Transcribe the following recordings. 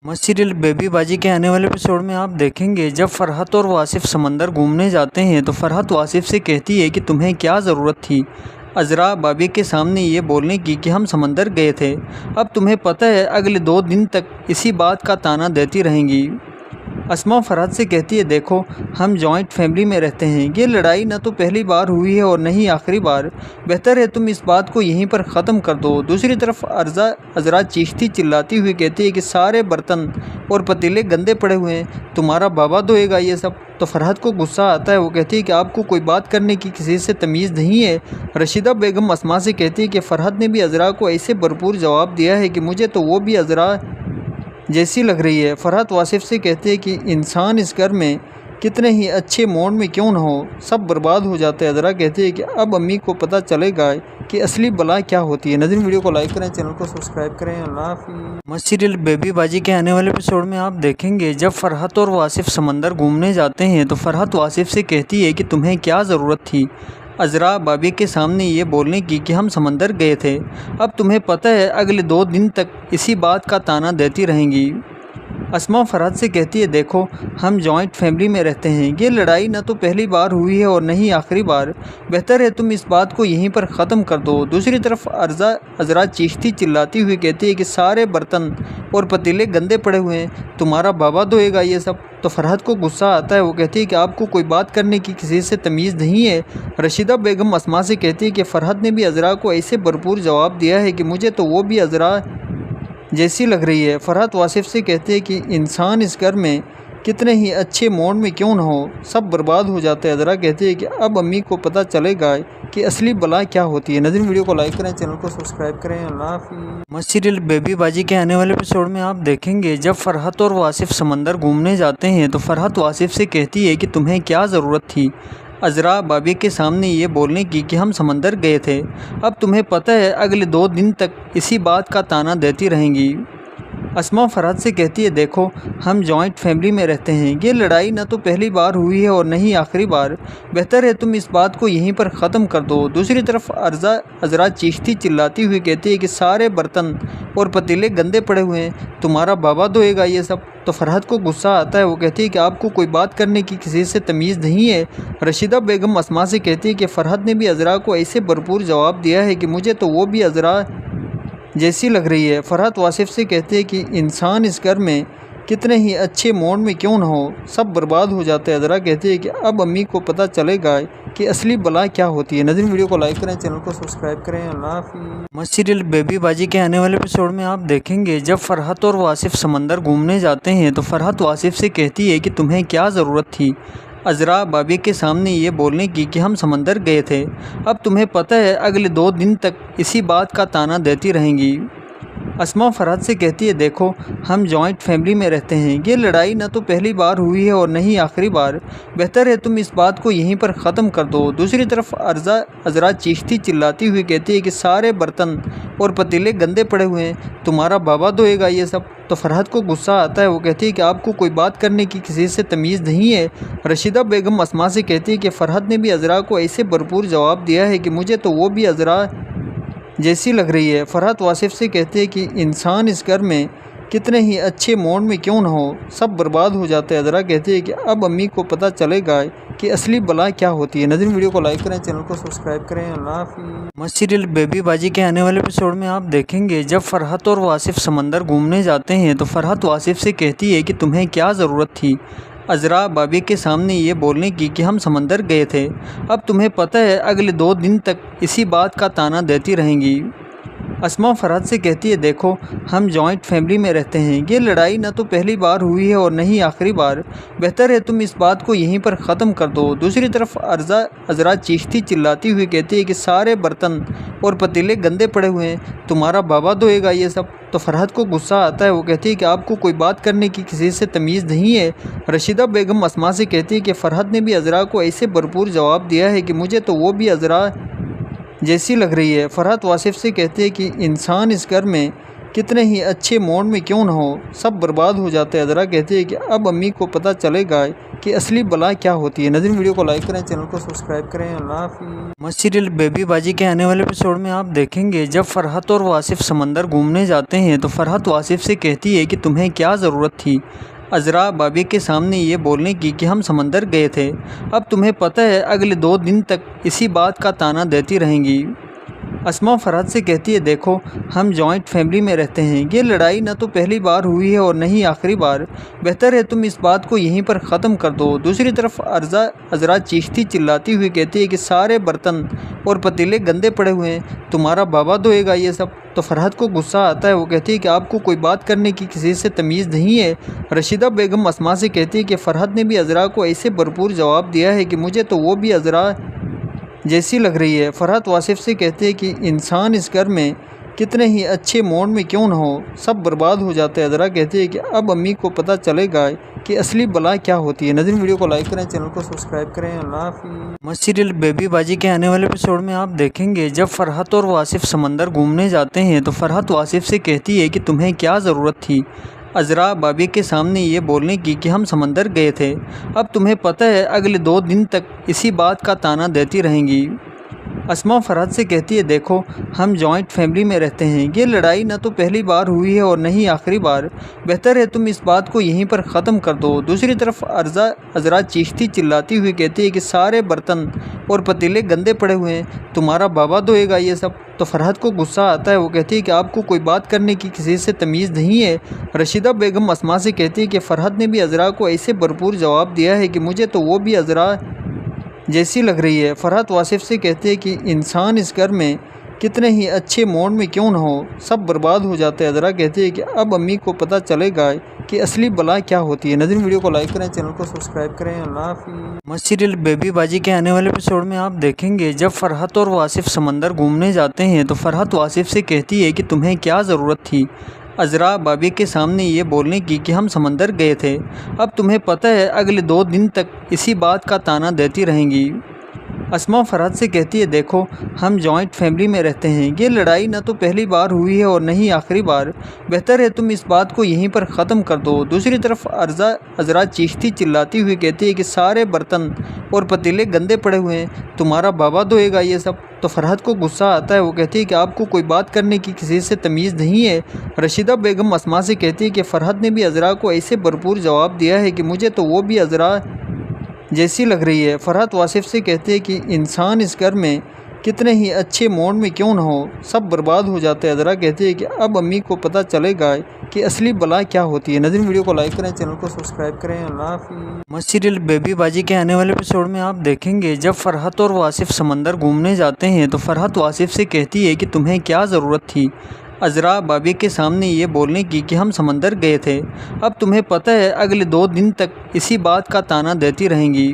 Serial baby बाजी के आने वाले एपिसोड में आप देखेंगे जब फरहत और वासिफ समंदर घूमने जाते हैं तो फरहत वासिफ से कहती है कि तुम्हें क्या ज़रूरत थी अज़रा बाबी के सामने ये बोलने की कि हम समंदर गए थे। अब तुम्हें पता है अगले 2 दिन तक इसी बात का ताना देती रहेंगी। अस्मा फरहत से कहती है देखो हम जॉइंट फैमिली में रहते हैं, ये लड़ाई न तो पहली बार हुई है और न ही आखिरी बार। बेहतर है तुम इस बात को यहीं पर ख़त्म कर दो। दूसरी तरफ अज़रा चीखती चिल्लाती हुई कहती है कि सारे बर्तन और पतीले गंदे पड़े हुए हैं, तुम्हारा बाबा धोएगा ये सब। तो फरहत को गुस्सा आता है, वो कहती है कि आपको कोई बात करने की किसी से तमीज़ नहीं है। रशीदा बेगम अस्मा से कहती है कि फ़रहत ने भी अज़रा को ऐसे भरपूर जवाब दिया है कि मुझे तो वो भी अज़रा जैसी लग रही है। फरहत वासिफ से कहते हैं कि इंसान इस घर में कितने ही अच्छे मूड में क्यों न हो, सब बर्बाद हो जाते हैं। ज़रा कहते हैं कि अब अम्मी को पता चलेगा कि असली बला क्या होती है। नाज़रीन वीडियो को लाइक करें, चैनल को सब्सक्राइब करें। अल्लाह हाफ़िज़। सीरियल बेबी बाजी के आने वाले एपिसोड में आप देखेंगे जब फरहत और वासिफ समंदर घूमने जाते हैं तो फरहत वासिफ से कहती है कि तुम्हें क्या ज़रूरत थी अज़रा बाबी के सामने ये बोलने की कि हम समंदर गए थे। अब तुम्हें पता है अगले 2 दिन तक इसी बात का ताना देती रहेंगी। अस्मा फरहत से कहती है देखो हम जॉइंट फैमिली में रहते हैं, ये लड़ाई न तो पहली बार हुई है और न ही आखिरी बार। बेहतर है तुम इस बात को यहीं पर ख़त्म कर दो। दूसरी तरफ अज़रा चीखती चिल्लाती हुई कहती है कि सारे बर्तन और पतीले गंदे पड़े हुए हैं, तुम्हारा बाबा धोएगा ये सब। तो फरहत को गुस्सा आता है, वो कहती है कि आपको कोई बात करने की किसी से तमीज़ नहीं है। रशीदा बेगम अस्मा से कहती है कि फ़रहत ने भी अज़रा को ऐसे भरपूर जवाब दिया है कि मुझे तो वो भी अज़रा जैसी लग रही है। फरहत वासिफ से कहते हैं कि इंसान इस घर में कितने ही अच्छे मूड में क्यों न हो, सब बर्बाद हो जाते हैं। ज़रा कहते हैं कि अब अम्मी को पता चलेगा कि असली बला क्या होती है। नाज़रीन वीडियो को लाइक करें, चैनल को सब्सक्राइब करें। अल्लाह हाफ़िज़। सीरियल बेबी बाजी के आने वाले एपिसोड में आप देखेंगे जब फरहत और वासिफ समंदर घूमने जाते हैं तो फरहत वासिफ से कहती है कि तुम्हें क्या ज़रूरत थी अज़रा बाबी के सामने ये बोलने की कि हम समंदर गए थे। अब तुम्हें पता है अगले 2 दिन तक इसी बात का ताना देती रहेंगी। अस्मा फरहत से कहती है देखो हम जॉइंट फैमिली में रहते हैं, ये लड़ाई न तो पहली बार हुई है और न ही आखिरी बार। बेहतर है तुम इस बात को यहीं पर ख़त्म कर दो। दूसरी तरफ अज़रा चीखती चिल्लाती हुई कहती है कि सारे बर्तन और पतीले गंदे पड़े हुए हैं, तुम्हारा बाबा धोएगा ये सब। तो फरहत को गुस्सा आता है, वो कहती है कि आपको कोई बात करने की किसी से तमीज़ नहीं है। रशीदा बेगम अस्मा से कहती है कि फ़रहत ने भी अज़रा को ऐसे भरपूर जवाब दिया है कि मुझे तो वो भी अज़रा जैसी लग रही है। फरहत वासिफ से कहते हैं कि इंसान इस घर में कितने ही अच्छे मूड में क्यों न हो, सब बर्बाद हो जाते हैं। ज़रा कहते हैं कि अब अम्मी को पता चलेगा कि असली बला क्या होती है। नाज़रीन वीडियो को लाइक करें, चैनल को सब्सक्राइब करें। अल्लाह हाफ़िज़। सीरियल बेबी बाजी के आने वाले एपिसोड में आप देखेंगे जब फरहत और वासिफ समंदर घूमने जाते हैं तो फरहत वासिफ से कहती है कि तुम्हें क्या ज़रूरत थी अज़रा बाबी के सामने ये बोलने की कि हम समंदर गए थे। अब तुम्हें पता है अगले 2 दिन तक इसी बात का ताना देती रहेंगी। अस्मा फरहत से कहती है देखो हम जॉइंट फैमिली में रहते हैं, ये लड़ाई न तो पहली बार हुई है और न ही आखिरी बार। बेहतर है तुम इस बात को यहीं पर ख़त्म कर दो। दूसरी तरफ अज़रा चीखती चिल्लाती हुई कहती है कि सारे बर्तन और पतीले गंदे पड़े हुए हैं, तुम्हारा बाबा धोएगा ये सब। तो फरहत को गुस्सा आता है, वो कहती है कि आपको कोई बात करने की किसी से तमीज़ नहीं है। रशीदा बेगम अस्मा से कहती है कि फ़रहत ने भी अज़रा को ऐसे भरपूर जवाब दिया है कि मुझे तो वो भी अज़रा जैसी लग रही है। फरहत वासिफ से कहते हैं कि इंसान इस घर में कितने ही अच्छे मूड में क्यों न हो, सब बर्बाद हो जाते हैं। ज़रा कहते हैं कि अब अम्मी को पता चलेगा कि असली बला क्या होती है। नाज़रीन वीडियो को लाइक करें, चैनल को सब्सक्राइब करें। अल्लाह हाफ़िज़। सीरियल बेबी बाजी के आने वाले एपिसोड में आप देखेंगे जब फरहत और वासिफ समंदर घूमने जाते हैं तो फरहत वासिफ से कहती है कि तुम्हें क्या ज़रूरत थी अज़रा बाबी के सामने ये बोलने की कि हम समंदर गए थे। अब तुम्हें पता है अगले 2 दिन तक इसी बात का ताना देती रहेंगी। अस्मा फरहत से कहती है देखो हम जॉइंट फैमिली में रहते हैं, ये लड़ाई न तो पहली बार हुई है और न ही आखिरी बार। बेहतर है तुम इस बात को यहीं पर ख़त्म कर दो। दूसरी तरफ अज़रा चीखती चिल्लाती हुई कहती है कि सारे बर्तन और पतीले गंदे पड़े हुए हैं, तुम्हारा बाबा धोएगा ये सब। तो फरहत को गुस्सा आता है, वो कहती है कि आपको कोई बात करने की किसी से तमीज़ नहीं है। रशीदा बेगम अस्मा से कहती है कि फ़रहत ने भी अज़रा को ऐसे भरपूर जवाब दिया है कि मुझे तो वो भी अज़रा जैसी लग रही है। फरहत वासिफ से कहते हैं कि इंसान इस घर में कितने ही अच्छे मूड में क्यों न हो, सब बर्बाद हो जाते हैं। ज़रा कहते हैं कि अब अम्मी को पता चलेगा कि असली बला क्या होती है। नाज़रीन वीडियो को लाइक करें, चैनल को सब्सक्राइब करें। अल्लाह हाफ़िज़। मस्त सीरियल बेबी बाजी के आने वाले एपिसोड में आप देखेंगे जब फरहत और वासिफ समंदर घूमने जाते हैं तो फरहत वासिफ से कहती है कि तुम्हें क्या ज़रूरत थी अज़रा बाबी के सामने ये बोलने की कि हम समंदर गए थे। अब तुम्हें पता है अगले 2 दिन तक इसी बात का ताना देती रहेंगी। अस्मा फरहत से कहती है देखो हम जॉइंट फैमिली में रहते हैं, ये लड़ाई न तो पहली बार हुई है और न ही आखिरी बार। बेहतर है तुम इस बात को यहीं पर ख़त्म कर दो। दूसरी तरफ अज़रा चीखती चिल्लाती हुई कहती है कि सारे बर्तन और पतीले गंदे पड़े हुए हैं, तुम्हारा बाबा धोएगा ये सब। तो फरहत को गुस्सा आता है, वो कहती है कि आपको कोई बात करने की किसी से तमीज़ नहीं है। रशीदा बेगम अस्मा से कहती है कि फ़रहत ने भी अज़रा को ऐसे भरपूर जवाब दिया है कि मुझे तो वो भी अज़रा जैसी लग रही है। फरहत वासिफ से कहते हैं कि इंसान इस घर में कितने ही अच्छे मूड में क्यों न हो, सब बर्बाद हो जाते हैं। अज़रा कहते हैं कि अब अम्मी को पता चलेगा कि असली बला क्या होती है। नाज़रीन वीडियो को लाइक करें, चैनल को सब्सक्राइब करें। अल्लाह हाफ़िज़। मस्त सीरियल बेबी बाजी के आने वाले एपिसोड में आप देखेंगे जब फरहत और वासिफ समंदर घूमने जाते हैं तो फरहत वासिफ से कहती है कि तुम्हें क्या ज़रूरत थी अज़रा बाबी के सामने ये बोलने की कि हम समंदर गए थे। अब तुम्हें पता है अगले 2 दिन तक इसी बात का ताना देती रहेंगी। अस्मा फरहत से कहती है देखो हम जॉइंट फैमिली में रहते हैं, ये लड़ाई न तो पहली बार हुई है और न ही आखिरी बार। बेहतर है तुम इस बात को यहीं पर ख़त्म कर दो। दूसरी तरफ अज़रा चीखती चिल्लाती हुई कहती है कि सारे बर्तन और पतीले गंदे पड़े हुए हैं, तुम्हारा बाबा धोएगा ये सब। तो फरहत को गुस्सा आता है, वो कहती है कि आपको कोई बात करने की किसी से तमीज़ नहीं है। रशीदा बेगम अस्मा से कहती है कि फ़रहत ने भी अज़रा को ऐसे भरपूर जवाब दिया है कि मुझे तो वो भी अज़रा जैसी लग रही है। फरहत वासिफ से कहते हैं कि इंसान इस घर में कितने ही अच्छे मूड में क्यों न हो, सब बर्बाद हो जाते हैं। अज़रा कहती है कि अब अम्मी को पता चलेगा कि असली बला क्या होती है। नाज़रीन वीडियो को लाइक करें, चैनल को सब्सक्राइब करें। अल्लाह हाफ़िज़। मस्त सीरियल बेबी बाजी के आने वाले एपिसोड में आप देखेंगे जब फरहत और वासिफ समंदर घूमने जाते हैं तो फरहत वासिफ से कहती है कि तुम्हें क्या ज़रूरत थी अज़रा बाबी के सामने ये बोलने की कि हम समंदर गए थे। अब तुम्हें पता है अगले 2 दिन तक इसी बात का ताना देती रहेंगी। अस्मा फरहत से कहती है देखो हम जॉइंट फैमिली में रहते हैं, ये लड़ाई न तो पहली बार हुई है और न ही आखिरी बार। बेहतर है तुम इस बात को यहीं पर ख़त्म कर दो। दूसरी तरफ अज़रा चीखती चिल्लाती हुई कहती है कि सारे बर्तन और पतीले गंदे पड़े हुए हैं, तुम्हारा बाबा धोएगा ये सब। तो फरहत को गुस्सा आता है, वो कहती है कि आपको कोई बात करने की किसी से तमीज़ नहीं है। रशीदा बेगम अस्मा से कहती है कि फ़रहत ने भी अज़रा को ऐसे भरपूर जवाब दिया है कि मुझे तो वो भी अज़रा जैसी लग रही है। फरहत वासिफ से कहते हैं कि इंसान इस घर में कितने ही अच्छे मूड में क्यों न हो, सब बर्बाद हो जाते हैं। अज़रा कहती है कि अब अम्मी को पता चलेगा कि असली बला क्या होती है। नाज़रीन वीडियो को लाइक करें, चैनल को सब्सक्राइब करें। अल्लाह हाफ़िज़। मस्त सीरियल बेबी बाजी के आने वाले एपिसोड में आप देखेंगे जब फरहत और वासिफ समंदर घूमने जाते हैं तो फरहत वासिफ से कहती है कि तुम्हें क्या ज़रूरत थी अज़रा बाबी के सामने ये बोलने की कि हम समंदर गए थे। अब तुम्हें पता है अगले 2 दिन तक इसी बात का ताना देती रहेंगी।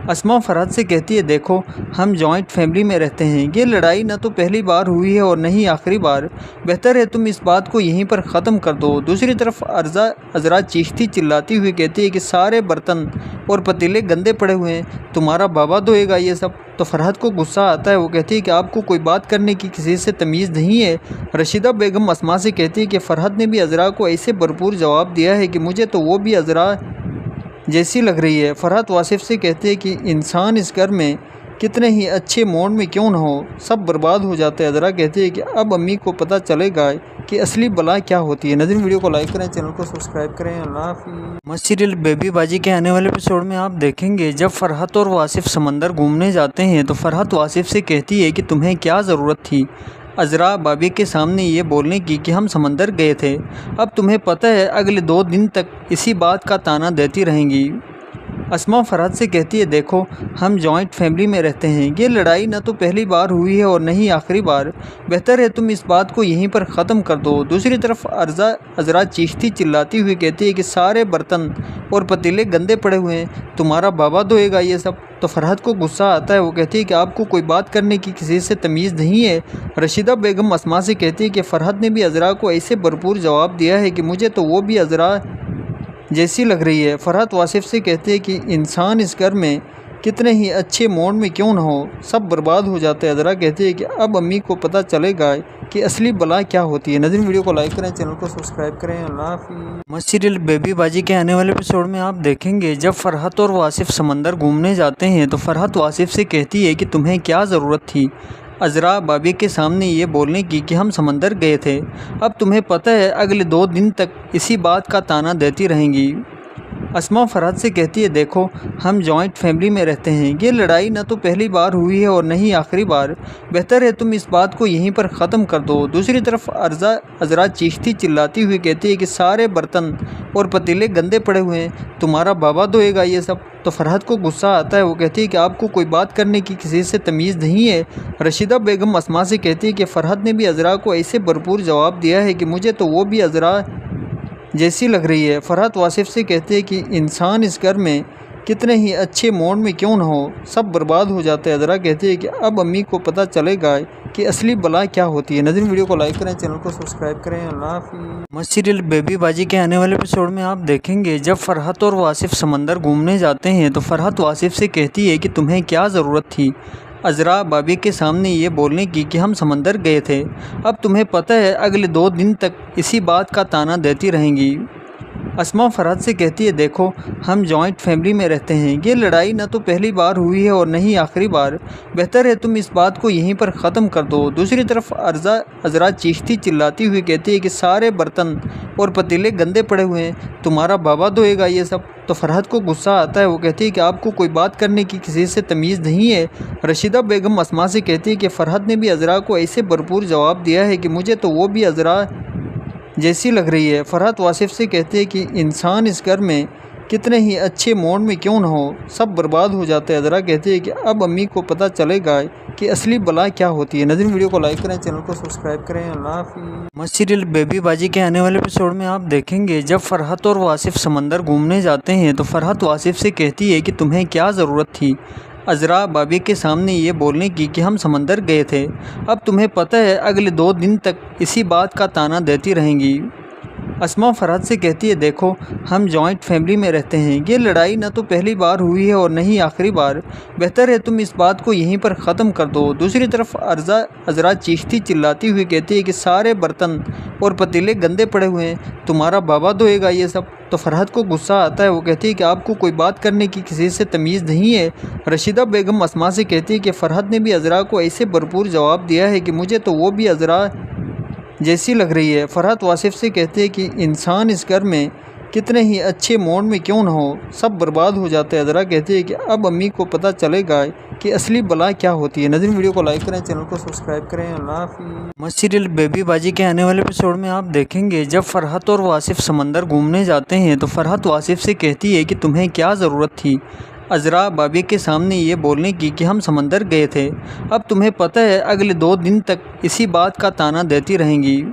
अस्मा फरहत से कहती है देखो हम जॉइंट फैमिली में रहते हैं, ये लड़ाई न तो पहली बार हुई है और न ही आखिरी बार। बेहतर है तुम इस बात को यहीं पर ख़त्म कर दो। दूसरी तरफ अज़रा चीखती चिल्लाती हुई कहती है कि सारे बर्तन और पतीले गंदे पड़े हुए हैं, तुम्हारा बाबा धोएगा ये सब। तो फरहत को गुस्सा आता है, वो कहती है कि आपको कोई बात करने की किसी से तमीज़ नहीं है। रशीदा बेगम अस्मा से कहती है कि फ़रहत ने भी अज़रा को ऐसे भरपूर जवाब दिया है कि मुझे तो वो भी अज़रा जैसी लग रही है। फरहत वासिफ से कहते हैं कि इंसान इस घर में कितने ही अच्छे मूड में क्यों न हो, सब बर्बाद हो जाते हैं। अज़रा कहती है कि अब अम्मी को पता चलेगा कि असली बला क्या होती है। नाज़रीन वीडियो को लाइक करें, चैनल को सब्सक्राइब करें। अल्लाह हाफ़िज़। मस्त सीरियल बेबी बाजी के आने वाले एपिसोड में आप देखेंगे जब फरहत और वासिफ समंदर घूमने जाते हैं तो फरहत वासिफ से कहती है कि तुम्हें क्या ज़रूरत थी अज़रा बाबी के सामने ये बोलने की कि हम समंदर गए थे। अब तुम्हें पता है अगले 2 दिन तक इसी बात का ताना देती रहेंगी। अस्मा फरहत से कहती है देखो हम जॉइंट फैमिली में रहते हैं, ये लड़ाई न तो पहली बार हुई है और न ही आखिरी बार। बेहतर है तुम इस बात को यहीं पर ख़त्म कर दो। दूसरी तरफ अज़रा चीखती चिल्लाती हुई कहती है कि सारे बर्तन और पतीले गंदे पड़े हुए हैं, तुम्हारा बाबा धोएगा ये सब। तो फरहत को गुस्सा आता है, वो कहती है कि आपको कोई बात करने की किसी से तमीज़ नहीं है। रशीदा बेगम अस्मा से कहती है कि फ़रहत ने भी अज़रा को ऐसे भरपूर जवाब दिया है कि मुझे तो वो भी अज़रा जैसी लग रही है। फरहत वासिफ से कहते हैं कि इंसान इस घर में कितने ही अच्छे मूड में क्यों न हो, सब बर्बाद हो जाते हैं। अज़रा कहती है कि अब अम्मी को पता चलेगा कि असली बला क्या होती है। नाज़रीन वीडियो को लाइक करें, चैनल को सब्सक्राइब करें। अल्लाह हाफ़िज़। मस्त सीरियल बेबी बाजी के आने वाले एपिसोड में आप देखेंगे जब फरहत और वासिफ समंदर घूमने जाते हैं तो फरहत वासिफ से कहती है कि तुम्हें क्या ज़रूरत थी अज़रा बाबी के सामने ये बोलने की कि हम समंदर गए थे। अब तुम्हें पता है अगले 2 दिन तक इसी बात का ताना देती रहेंगी। अस्मा फरहत से कहती है देखो हम जॉइंट फैमिली में रहते हैं, ये लड़ाई न तो पहली बार हुई है और न ही आखिरी बार। बेहतर है तुम इस बात को यहीं पर ख़त्म कर दो। दूसरी तरफ अज़रा चीखती चिल्लाती हुई कहती है कि सारे बर्तन और पतीले गंदे पड़े हुए हैं, तुम्हारा बाबा धोएगा ये सब। तो फरहत को गुस्सा आता है, वो कहती है कि आपको कोई बात करने की किसी से तमीज़ नहीं है। रशीदा बेगम अस्मा से कहती है कि फ़रहत ने भी अज़रा को ऐसे भरपूर जवाब दिया है कि मुझे तो वो भी अज़रा जैसी लग रही है। फरहत वासिफ से कहते हैं कि इंसान इस घर में कितने ही अच्छे मोड में क्यों न हो, सब बर्बाद हो जाते हैं। अज़रा कहती है कि अब अम्मी को पता चलेगा कि असली बला क्या होती है। नाज़रीन वीडियो को लाइक करें, चैनल को सब्सक्राइब करें। अल्लाह हाफ़िज़। मस्त सीरियल बेबी बाजी के आने वाले एपिसोड में आप देखेंगे जब फरहत और वासिफ समंदर घूमने जाते हैं तो फरहत वासिफ से कहती है कि तुम्हें क्या ज़रूरत थी अज़रा बाबी के सामने ये बोलने की कि हम समंदर गए थे। अब तुम्हें पता है अगले 2 दिन तक इसी बात का ताना देती रहेंगी। अस्मा फरहत से कहती है देखो हम जॉइंट फैमिली में रहते हैं, ये लड़ाई न तो पहली बार हुई है और न ही आखिरी बार। बेहतर है तुम इस बात को यहीं पर ख़त्म कर दो। दूसरी तरफ अज़रा चीखती चिल्लाती हुई कहती है कि सारे बर्तन और पतीले गंदे पड़े हुए हैं, तुम्हारा बाबा धोएगा ये सब। तो फरहत को गुस्सा आता है, वो कहती है कि आपको कोई बात करने की किसी से तमीज़ नहीं है। रशीदा बेगम अस्मा से कहती है कि फ़रहत ने भी अज़रा को ऐसे भरपूर जवाब दिया है कि मुझे तो वो भी अज़रा जैसी लग रही है। फरहत वासिफ से कहते हैं कि इंसान इस घर में कितने ही अच्छे मोड में क्यों न हो, सब बर्बाद हो जाते हैं। अज़रा कहती है कि अब अम्मी को पता चलेगा कि असली बला क्या होती है। नाज़रीन वीडियो को लाइक करें, चैनल को सब्सक्राइब करें। अल्लाह हाफ़िज़। मस्त सीरियल बेबी बाजी के आने वाले एपिसोड में आप देखेंगे जब फरहत और वासिफ समंदर घूमने जाते हैं तो फरहत वासिफ से कहती है कि तुम्हें क्या ज़रूरत थी अज़रा बाबी के सामने ये बोलने की कि हम समंदर गए थे। अब तुम्हें पता है अगले 2 दिन तक इसी बात का ताना देती रहेंगी। अस्मा फरहत से कहती है देखो हम जॉइंट फैमिली में रहते हैं, ये लड़ाई न तो पहली बार हुई है और न ही आखिरी बार। बेहतर है तुम इस बात को यहीं पर ख़त्म कर दो। दूसरी तरफ अज़रा चीखती चिल्लाती हुई कहती है कि सारे बर्तन और पतीले गंदे पड़े हुए हैं, तुम्हारा बाबा धोएगा ये सब। तो फरहत को गुस्सा आता है, वो कहती है कि आपको कोई बात करने की किसी से तमीज़ नहीं है। रशीदा बेगम अस्मा से कहती है कि फ़रहत ने भी अज़रा को ऐसे भरपूर जवाब दिया है कि मुझे तो वो भी अज़रा जैसी लग रही है। फरहत वासिफ से कहते हैं कि इंसान इस घर में कितने ही अच्छे मोड में क्यों न हो, सब बर्बाद हो जाते हैं। अज़रा कहती है कि अब अम्मी को पता चलेगा कि असली बला क्या होती है। नाज़रीन वीडियो को लाइक करें, चैनल को सब्सक्राइब करें। अल्लाह हाफ़िज़। मस्त सीरियल बेबी बाजी के आने वाले एपिसोड में आप देखेंगे जब फरहत और वासिफ समंदर घूमने जाते हैं तो फरहत वासिफ से कहती है कि तुम्हें क्या ज़रूरत थी अज़रा बाबी के सामने ये बोलने की कि हम समंदर गए थे। अब तुम्हें पता है अगले 2 दिन तक इसी बात का ताना देती रहेंगी।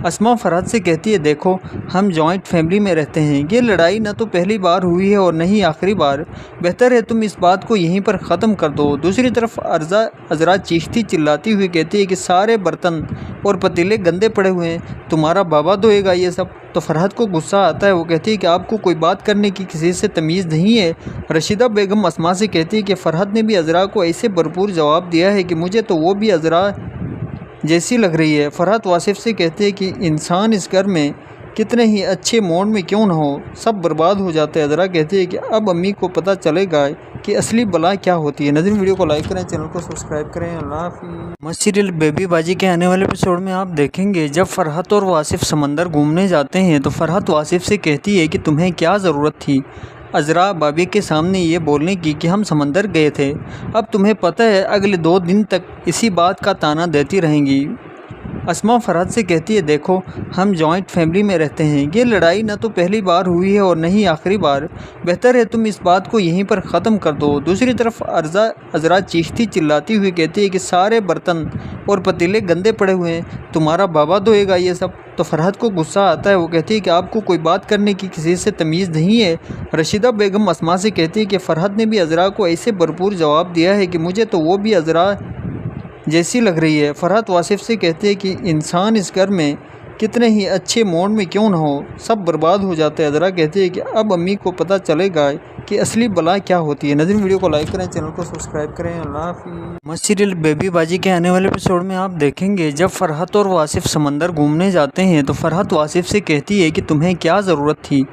अस्मा फरहत से कहती है देखो हम जॉइंट फैमिली में रहते हैं, ये लड़ाई न तो पहली बार हुई है और न ही आखिरी बार। बेहतर है तुम इस बात को यहीं पर ख़त्म कर दो। दूसरी तरफ अज़रा चीखती चिल्लाती हुई कहती है कि सारे बर्तन और पतीले गंदे पड़े हुए हैं, तुम्हारा बाबा धोएगा ये सब। तो फरहत को गुस्सा आता है, वो कहती है कि आपको कोई बात करने की किसी से तमीज़ नहीं है। रशीदा बेगम अस्मा से कहती है कि फ़रहत ने भी अज़रा को ऐसे भरपूर जवाब दिया है कि मुझे तो वो भी अज़रा जैसी लग रही है। फरहत वासिफ से कहते हैं कि इंसान इस घर में कितने ही अच्छे मोड में क्यों न हो, सब बर्बाद हो जाते हैं। अज़रा कहती है कि अब अम्मी को पता चलेगा कि असली बला क्या होती है। नाज़रीन वीडियो को लाइक करें, चैनल को सब्सक्राइब करें। अल्लाह हाफ़िज़। मस्त सीरियल बेबी बाजी के आने वाले एपिसोड में आप देखेंगे जब फरहत और वासिफ समंदर घूमने जाते हैं तो फरहत वासिफ से कहती है कि तुम्हें क्या ज़रूरत थी अज़रा बाबी के सामने ये बोलने की कि हम समंदर गए थे। अब तुम्हें पता है अगले 2 दिन तक इसी बात का ताना देती रहेंगी। अस्मा फरहत से कहती है देखो हम जॉइंट फैमिली में रहते हैं, ये लड़ाई न तो पहली बार हुई है और न ही आखिरी बार। बेहतर है तुम इस बात को यहीं पर ख़त्म कर दो। दूसरी तरफ अज़रा चीखती चिल्लाती हुई कहती है कि सारे बर्तन और पतीले गंदे पड़े हुए हैं, तुम्हारा बाबा धोएगा ये सब। तो फरहत को गुस्सा आता है, वो कहती है कि आपको कोई बात करने की किसी से तमीज़ नहीं है। रशीदा बेगम अस्मा से कहती है कि फ़रहत ने भी अज़रा को ऐसे भरपूर जवाब दिया है कि मुझे तो वो भी अज़रा जैसी लग रही है। फरहत वासिफ से कहते हैं कि इंसान इस घर में कितने ही अच्छे मोड में क्यों न हो, सब बर्बाद हो जाते हैं। अज़रा कहती है कि अब अम्मी को पता चलेगा कि कि असली बला क्या होती है। नाज़रीन वीडियो को लाइक करें, चैनल को सब्सक्राइब करें। अल्लाह हाफ़िज़। मस्त सीरियल बेबी बाजी के आने वाले एपिसोड में आप देखेंगे जब फरहत और वासिफ समंदर घूमने जाते हैं तो फरहत वासिफ से कहती है कि तुम्हें क्या ज़रूरत थी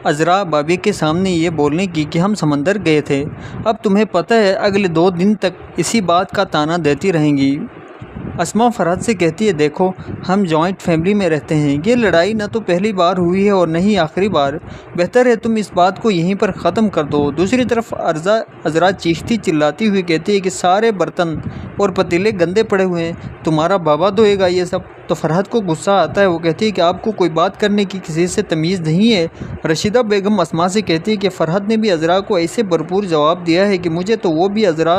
अज़रा बाबी के सामने ये बोलने की कि हम समंदर गए थे। अब तुम्हें पता है अगले 2 दिन तक इसी बात का ताना देती रहेंगी। अस्मा फरहत से कहती है देखो हम जॉइंट फैमिली में रहते हैं, ये लड़ाई ना तो पहली बार हुई है और न ही आखिरी बार। बेहतर है तुम इस बात को यहीं पर ख़त्म कर दो। दूसरी तरफ अज़रा चीखती चिल्लाती हुई कहती है कि सारे बर्तन और पतीले गंदे पड़े हुए हैं, तुम्हारा बाबा धोएगा ये सब। तो फरहत को गुस्सा आता है, वो कहती है कि आपको कोई बात करने की किसी से तमीज़ नहीं है। रशीदा बेगम अस्मा से कहती है कि फ़रहत ने भी अज़रा को ऐसे भरपूर जवाब दिया है कि मुझे तो वो भी अज़रा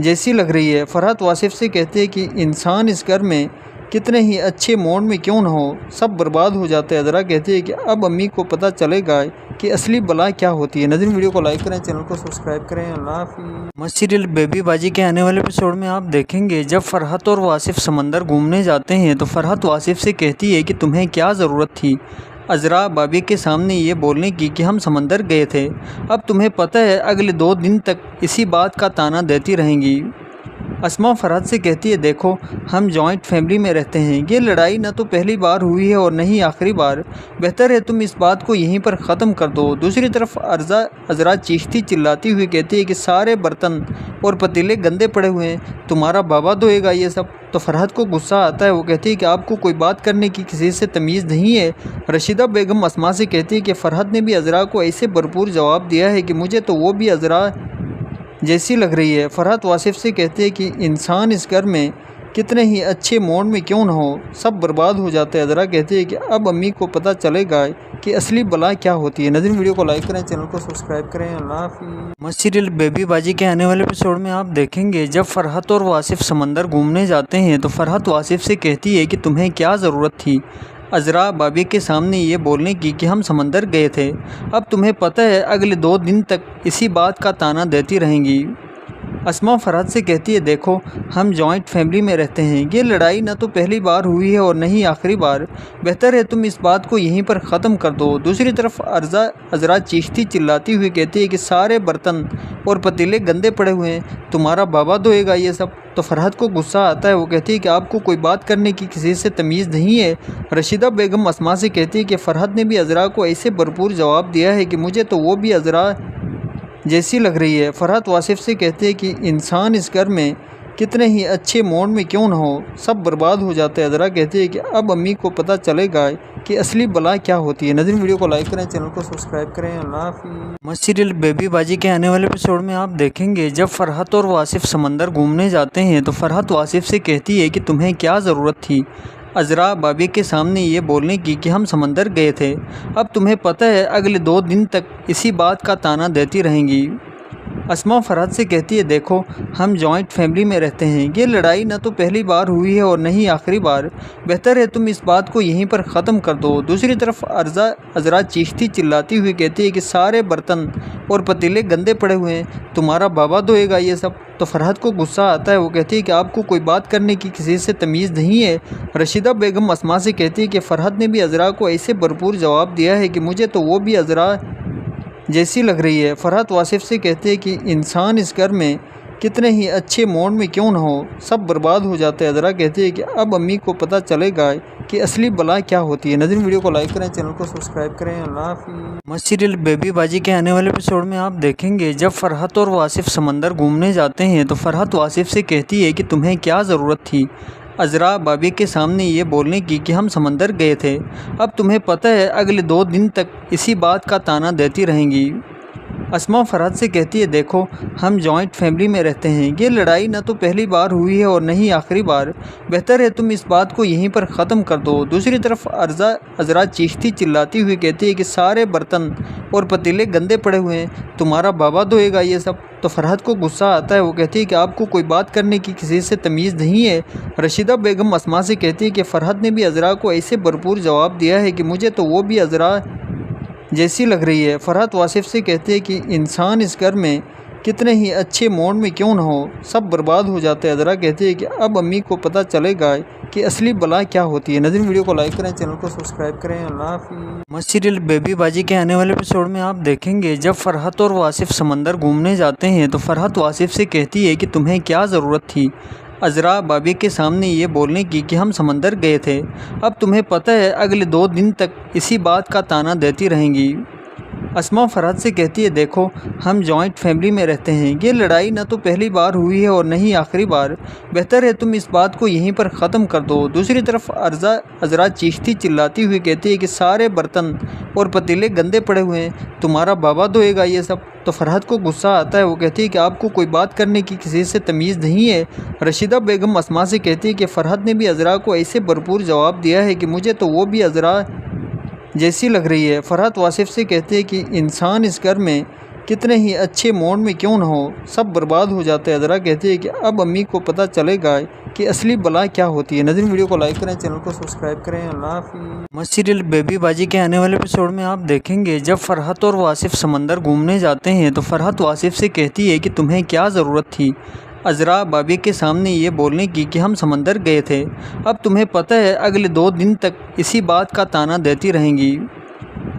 जैसी लग रही है। फरहत वासिफ से कहते हैं कि इंसान इस घर में कितने ही अच्छे मूड में क्यों न हो, सब बर्बाद हो जाते हैं। ज़रा कहते हैं कि अब अम्मी को पता चलेगा कि असली बला क्या होती है। नाज़रीन वीडियो को लाइक करें, चैनल को सब्सक्राइब करें। अल्लाह हाफ़िज़। मस्त सीरियल बेबी बाजी के आने वाले एपिसोड में आप देखेंगे जब फरहत और वासिफ समंदर घूमने जाते हैं तो फरहत वासिफ से कहती है कि तुम्हें क्या ज़रूरत थी अज़रा बाबी के सामने ये बोलने की कि हम समंदर गए थे। अब तुम्हें पता है अगले 2 दिन तक इसी बात का ताना देती रहेंगी। अस्मा फरहत से कहती है देखो हम जॉइंट फैमिली में रहते हैं, ये लड़ाई ना तो पहली बार हुई है और न ही आखिरी बार। बेहतर है तुम इस बात को यहीं पर ख़त्म कर दो। दूसरी तरफ अज़रा चीखती चिल्लाती हुई कहती है कि सारे बर्तन और पतीले गंदे पड़े हुए हैं, तुम्हारा बाबा धोएगा ये सब। तो फरहत को गुस्सा आता है, वो कहती है कि आपको कोई बात करने की किसी से तमीज़ नहीं है। रशीदा बेगम अस्मा से कहती है कि फ़रहत ने भी अज़रा को ऐसे भरपूर जवाब दिया है कि मुझे तो वो भी अज़रा जैसी लग रही है। फरहत वासिफ से कहते हैं कि इंसान इस घर में कितने ही अच्छे मूड में क्यों न हो, सब बर्बाद हो जाते हैं। ज़रा कहते हैं कि अब अम्मी को पता चलेगा कि असली बला क्या होती है। नाज़रीन वीडियो को लाइक करें, चैनल को सब्सक्राइब करें। अल्लाह हाफ़िज़। मस्त सीरियल बेबी बाजी के आने वाले एपिसोड में आप देखेंगे जब फरहत और वासिफ समंदर घूमने जाते हैं तो फरहत वासिफ से कहती है कि तुम्हें क्या ज़रूरत थी अज़रा बाबी के सामने ये बोलने की कि हम समंदर गए थे। अब तुम्हें पता है अगले 2 दिन तक इसी बात का ताना देती रहेंगी। अस्मा फरहत से कहती है देखो हम जॉइंट फैमिली में रहते हैं, ये लड़ाई ना तो पहली बार हुई है और न ही आखिरी बार। बेहतर है तुम इस बात को यहीं पर ख़त्म कर दो। दूसरी तरफ अज़रा चीखती चिल्लाती हुई कहती है कि सारे बर्तन और पतीले गंदे पड़े हुए हैं, तुम्हारा बाबा धोएगा ये सब। तो फरहत को गुस्सा आता है, वो कहती है कि आपको कोई बात करने की किसी से तमीज़ नहीं है। रशीदा बेगम अस्मा से कहती है कि फ़रहत ने भी अज़रा को ऐसे भरपूर जवाब दिया है कि मुझे तो वो भी अज़रा जैसी लग रही है। फरहत वासिफ से कहते हैं कि इंसान इस घर में कितने ही अच्छे मूड में क्यों न हो, सब बर्बाद हो जाते हैं। ज़रा कहते हैं कि अब अम्मी को पता चलेगा कि असली बला क्या होती है। नाज़रीन वीडियो को लाइक करें, चैनल को सब्सक्राइब करें। अल्लाह हाफ़िज़। मस्त सीरियल बेबी बाजी के आने वाले एपिसोड में आप देखेंगे जब फरहत और वासिफ समंदर घूमने जाते हैं तो फरहत वासिफ से कहती है कि तुम्हें क्या ज़रूरत थी अज़रा बाबी के सामने ये बोलने की कि हम समंदर गए थे। अब तुम्हें पता है अगले 2 दिन तक इसी बात का ताना देती रहेंगी। अस्मा फरहत से कहती है देखो हम जॉइंट फैमिली में रहते हैं, ये लड़ाई ना तो पहली बार हुई है और न ही आखिरी बार। बेहतर है तुम इस बात को यहीं पर ख़त्म कर दो। दूसरी तरफ अज़रा चीखती चिल्लाती हुई कहती है कि सारे बर्तन और पतीले गंदे पड़े हुए हैं, तुम्हारा बाबा धोएगा ये सब। तो फरहत को गुस्सा आता है, वो कहती है कि आपको कोई बात करने की किसी से तमीज़ नहीं है। रशीदा बेगम अस्मा से कहती है कि फ़रहत ने भी अज़रा को ऐसे भरपूर जवाब दिया है कि मुझे तो वो भी अज़रा जैसी लग रही है। फरहत वासिफ से कहते हैं कि इंसान इस घर में कितने ही अच्छे मूड में क्यों न हो, सब बर्बाद हो जाते हैं। ज़रा कहते हैं कि अब अम्मी को पता चलेगा कि असली बला क्या होती है। नाज़रीन वीडियो को लाइक करें, चैनल को सब्सक्राइब करें। अल्लाह हाफ़िज़। मस्त सीरियल बेबी बाजी के आने वाले एपिसोड में आप देखेंगे जब फरहत और वासिफ समंदर घूमने जाते हैं तो फरहत वासिफ से कहती है कि तुम्हें क्या ज़रूरत थी अज़रा बाबी के सामने ये बोलने की कि हम समंदर गए थे। अब तुम्हें पता है अगले 2 दिन तक इसी बात का ताना देती रहेंगी। अस्मा फरहत से कहती है देखो हम जॉइंट फैमिली में रहते हैं, ये लड़ाई ना तो पहली बार हुई है और न ही आखिरी बार। बेहतर है तुम इस बात को यहीं पर ख़त्म कर दो। दूसरी तरफ अज़रा चीखती चिल्लाती हुई कहती है कि सारे बर्तन और पतीले गंदे पड़े हुए हैं, तुम्हारा बाबा धोएगा ये सब। तो फरहत को गुस्सा आता है, वो कहती है कि आपको कोई बात करने की किसी से तमीज़ नहीं है। रशीदा बेगम अस्मा से कहती है कि फ़रहत ने भी अज़रा को ऐसे भरपूर जवाब दिया है कि मुझे तो वो भी अज़रा जैसी लग रही है। फरहत वासिफ से कहते हैं कि इंसान इस घर में कितने ही अच्छे मूड में क्यों न हो, सब बर्बाद हो जाते हैं। ज़रा कहते हैं कि अब अम्मी को पता चलेगा कि असली बला क्या होती है। नाज़रीन वीडियो को लाइक करें, चैनल को सब्सक्राइब करें। अल्लाह हाफ़िज़। मस्त सीरियल बेबी बाजी के आने वाले एपिसोड में आप देखेंगे जब फरहत और वासिफ समंदर घूमने जाते हैं तो फरहत वासिफ से कहती है कि तुम्हें क्या ज़रूरत थी अज़रा बाबी के सामने ये बोलने की कि हम समंदर गए थे। अब तुम्हें पता है अगले 2 दिन तक इसी बात का ताना देती रहेंगी। अस्मा फरहत से कहती है देखो हम जॉइंट फैमिली में रहते हैं, ये लड़ाई ना तो पहली बार हुई है और न ही आखिरी बार। बेहतर है तुम इस बात को यहीं पर ख़त्म कर दो। दूसरी तरफ अज़रा चीखती चिल्लाती हुई कहती है कि सारे बर्तन और पतीले गंदे पड़े हुए हैं, तुम्हारा बाबा धोएगा ये सब। तो फरहत को गुस्सा आता है, वो कहती है कि आपको कोई बात करने की किसी से तमीज़ नहीं है। रशीदा बेगम अस्मा से कहती है कि फ़रहत ने भी अज़रा को ऐसे भरपूर जवाब दिया है कि मुझे तो वो भी अज़रा जैसी लग रही है। फरहत वासिफ से कहते हैं कि इंसान इस घर में कितने ही अच्छे मोड में क्यों न हो, सब बर्बाद हो जाते हैं। अज़रा कहती है कि अब अम्मी को पता चलेगा कि असली बला क्या होती है। नाज़रीन वीडियो को लाइक करें, चैनल को सब्सक्राइब करें। अल्लाह हाफ़िज़। मस्त सीरियल बेबी बाजी के आने वाले एपिसोड में आप देखेंगे जब फरहत और वासिफ समंदर घूमने जाते हैं तो फरहत वासिफ से कहती है कि तुम्हें क्या ज़रूरत थी अज़रा बाबी के सामने ये बोलने की कि हम समंदर गए थे। अब तुम्हें पता है अगले 2 दिन तक इसी बात का ताना देती रहेंगी।